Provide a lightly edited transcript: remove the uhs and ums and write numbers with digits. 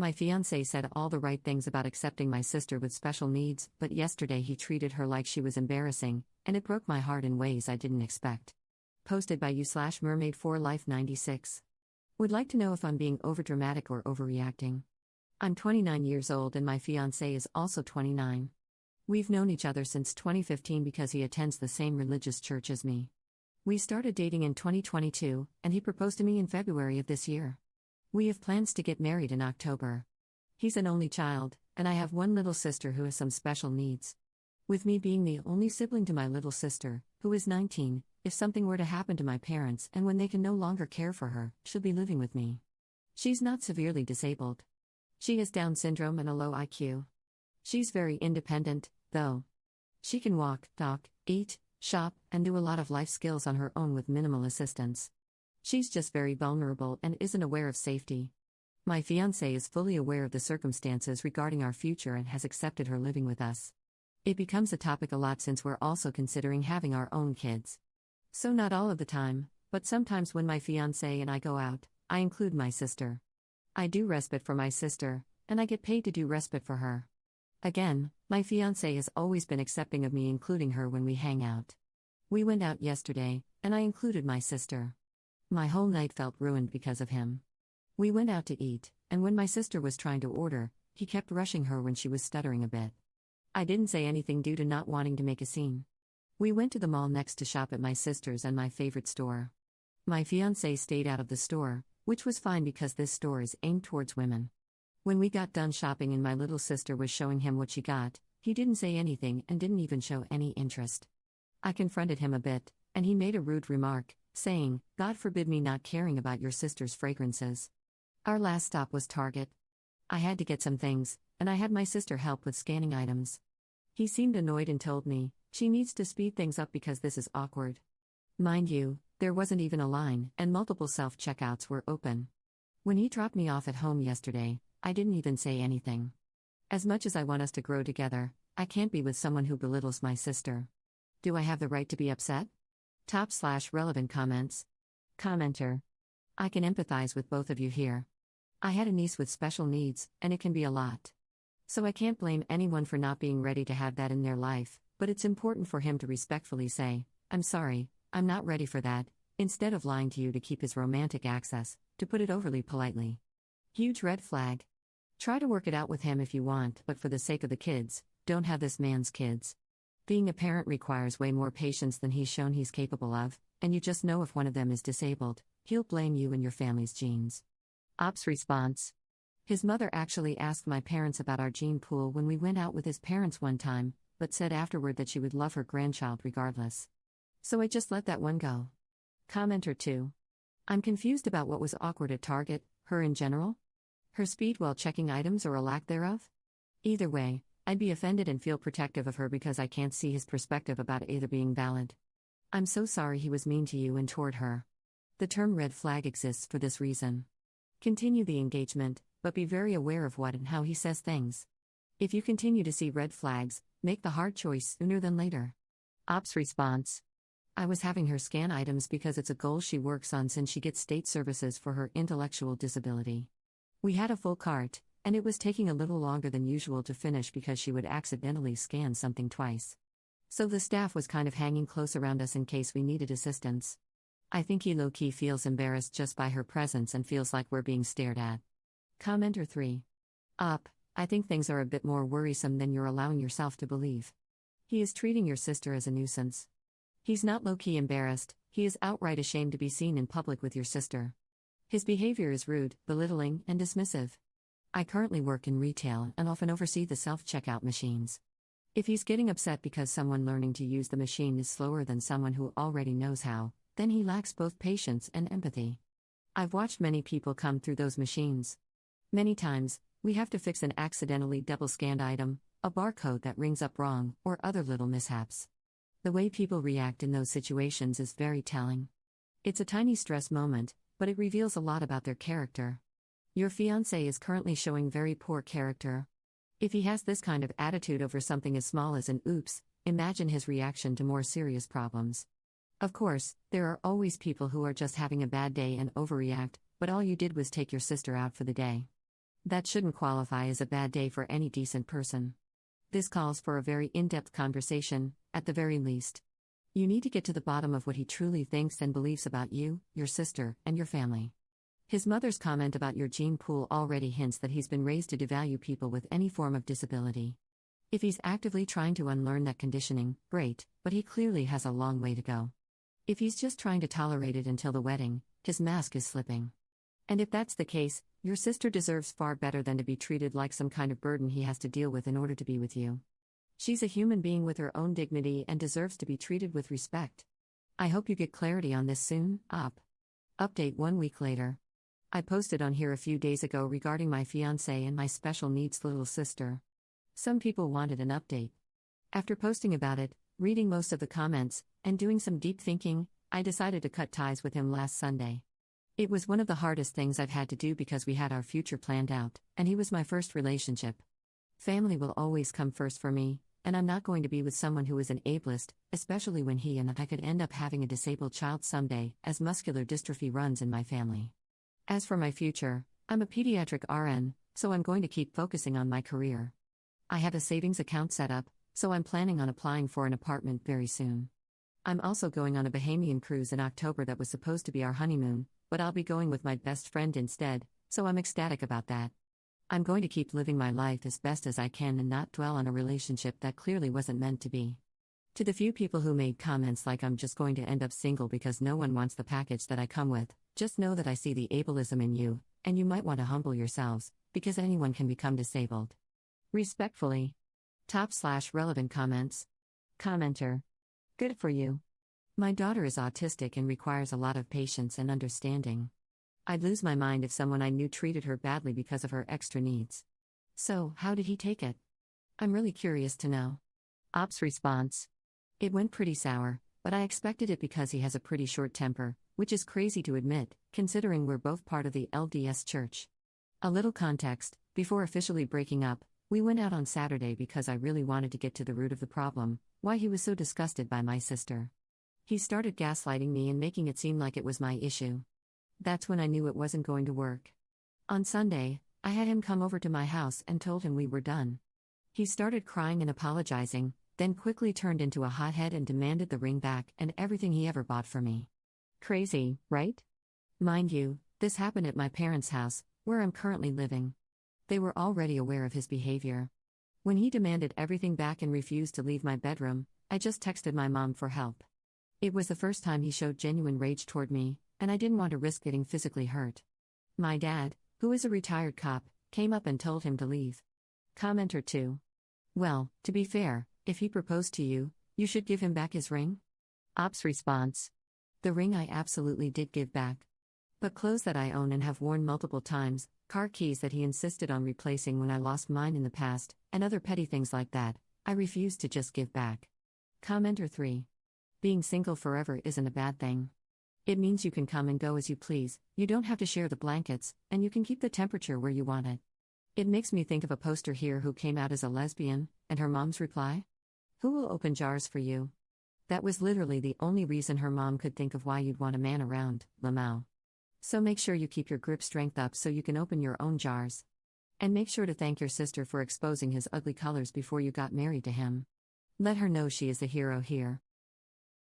My fiancé said all the right things about accepting my sister with special needs, but yesterday he treated her like she was embarrassing, and it broke my heart in ways I didn't expect. Posted by you/mermaid4life96. Would like to know if I'm being overdramatic or overreacting. I'm 29 years old and my fiancé is also 29. We've known each other since 2015 because he attends the same religious church as me. We started dating in 2022, and he proposed to me in February of this year. We have plans to get married in October. He's an only child, and I have one little sister who has some special needs. With me being the only sibling to my little sister, who is 19, if something were to happen to my parents and when they can no longer care for her, she'll be living with me. She's not severely disabled. She has Down syndrome and a low IQ. She's very independent, though. She can walk, talk, eat, shop, and do a lot of life skills on her own with minimal assistance. She's just very vulnerable and isn't aware of safety. My fiancé is fully aware of the circumstances regarding our future and has accepted her living with us. It becomes a topic a lot since we're also considering having our own kids. So not all of the time, but sometimes when my fiancé and I go out, I include my sister. I do respite for my sister, and I get paid to do respite for her. Again, my fiancé has always been accepting of me including her when we hang out. We went out yesterday, and I included my sister. My whole night felt ruined because of him. We went out to eat, and when my sister was trying to order, he kept rushing her when she was stuttering a bit. I didn't say anything due to not wanting to make a scene. We went to the mall next to shop at my sister's and my favorite store. My fiancé stayed out of the store, which was fine because this store is aimed towards women. When we got done shopping and my little sister was showing him what she got, he didn't say anything and didn't even show any interest. I confronted him a bit, and he made a rude remark, saying, "God forbid me not caring about your sister's fragrances." Our last stop was Target. I had to get some things, and I had my sister help with scanning items. He seemed annoyed and told me, "She needs to speed things up because this is awkward." Mind you, there wasn't even a line, and multiple self-checkouts were open. When he dropped me off at home yesterday, I didn't even say anything. As much as I want us to grow together, I can't be with someone who belittles my sister. Do I have the right to be upset? Top/relevant comments. Commenter. I can empathize with both of you here. I had a niece with special needs, and it can be a lot. So I can't blame anyone for not being ready to have that in their life, but it's important for him to respectfully say, "I'm sorry, I'm not ready for that," instead of lying to you to keep his romantic access, to put it overly politely. Huge red flag. Try to work it out with him if you want, but for the sake of the kids, don't have this man's kids. Being a parent requires way more patience than he's shown he's capable of, and you just know if one of them is disabled, he'll blame you and your family's genes. Ops response. His mother actually asked my parents about our gene pool when we went out with his parents one time, but said afterward that she would love her grandchild regardless. So I just let that one go. Commenter 2. I'm confused about what was awkward at Target, her in general? Her speed while checking items or a lack thereof? Either way, I'd be offended and feel protective of her because I can't see his perspective about either being valid. I'm so sorry he was mean to you and toward her. The term red flag exists for this reason. Continue the engagement, but be very aware of what and how he says things. If you continue to see red flags, make the hard choice sooner than later. Ops response. I was having her scan items because it's a goal she works on since she gets state services for her intellectual disability. We had a full cart, and it was taking a little longer than usual to finish because she would accidentally scan something twice. So the staff was kind of hanging close around us in case we needed assistance. I think he low-key feels embarrassed just by her presence and feels like we're being stared at. Commenter 3. I think things are a bit more worrisome than you're allowing yourself to believe. He is treating your sister as a nuisance. He's not low-key embarrassed, he is outright ashamed to be seen in public with your sister. His behavior is rude, belittling, and dismissive. I currently work in retail and often oversee the self-checkout machines. If he's getting upset because someone learning to use the machine is slower than someone who already knows how, then he lacks both patience and empathy. I've watched many people come through those machines. Many times, we have to fix an accidentally double-scanned item, a barcode that rings up wrong, or other little mishaps. The way people react in those situations is very telling. It's a tiny stress moment, but it reveals a lot about their character. Your fiancé is currently showing very poor character. If he has this kind of attitude over something as small as an oops, imagine his reaction to more serious problems. Of course, there are always people who are just having a bad day and overreact, but all you did was take your sister out for the day. That shouldn't qualify as a bad day for any decent person. This calls for a very in-depth conversation, at the very least. You need to get to the bottom of what he truly thinks and believes about you, your sister, and your family. His mother's comment about your gene pool already hints that he's been raised to devalue people with any form of disability. If he's actively trying to unlearn that conditioning, great, but he clearly has a long way to go. If he's just trying to tolerate it until the wedding, his mask is slipping. And if that's the case, your sister deserves far better than to be treated like some kind of burden he has to deal with in order to be with you. She's a human being with her own dignity and deserves to be treated with respect. I hope you get clarity on this soon. Update 1 week later. I posted on here a few days ago regarding my fiancé and my special needs little sister. Some people wanted an update. After posting about it, reading most of the comments, and doing some deep thinking, I decided to cut ties with him last Sunday. It was one of the hardest things I've had to do because we had our future planned out, and he was my first relationship. Family will always come first for me, and I'm not going to be with someone who is an ableist, especially when he and I could end up having a disabled child someday, as muscular dystrophy runs in my family. As for my future, I'm a pediatric RN, so I'm going to keep focusing on my career. I have a savings account set up, so I'm planning on applying for an apartment very soon. I'm also going on a Bahamian cruise in October that was supposed to be our honeymoon, but I'll be going with my best friend instead, so I'm ecstatic about that. I'm going to keep living my life as best as I can and not dwell on a relationship that clearly wasn't meant to be. To the few people who made comments like I'm just going to end up single because no one wants the package that I come with, just know that I see the ableism in you, and you might want to humble yourselves, because anyone can become disabled. Respectfully. /relevant comments. Commenter. Good for you. My daughter is autistic and requires a lot of patience and understanding. I'd lose my mind if someone I knew treated her badly because of her extra needs. So, how did he take it? I'm really curious to know. Op's response. It went pretty sour, but I expected it because he has a pretty short temper, which is crazy to admit, considering we're both part of the LDS Church. A little context: before officially breaking up, we went out on Saturday because I really wanted to get to the root of the problem, why he was so disgusted by my sister. He started gaslighting me and making it seem like it was my issue. That's when I knew it wasn't going to work. On Sunday, I had him come over to my house and told him we were done. He started crying and apologizing, then quickly turned into a hothead and demanded the ring back and everything he ever bought for me. Crazy, right? Mind you, this happened at my parents' house, where I'm currently living. They were already aware of his behavior. When he demanded everything back and refused to leave my bedroom, I just texted my mom for help. It was the first time he showed genuine rage toward me, and I didn't want to risk getting physically hurt. My dad, who is a retired cop, came up and told him to leave. Commenter 2. Well, to be fair, if he proposed to you, you should give him back his ring? Op's response. The ring I absolutely did give back. But clothes that I own and have worn multiple times, car keys that he insisted on replacing when I lost mine in the past, and other petty things like that, I refused to just give back. Commenter 3. Being single forever isn't a bad thing. It means you can come and go as you please, you don't have to share the blankets, and you can keep the temperature where you want it. It makes me think of a poster here who came out as a lesbian, and her mom's reply? Who will open jars for you? That was literally the only reason her mom could think of why you'd want a man around, Lamau. So make sure you keep your grip strength up so you can open your own jars. And make sure to thank your sister for exposing his ugly colors before you got married to him. Let her know she is the hero here.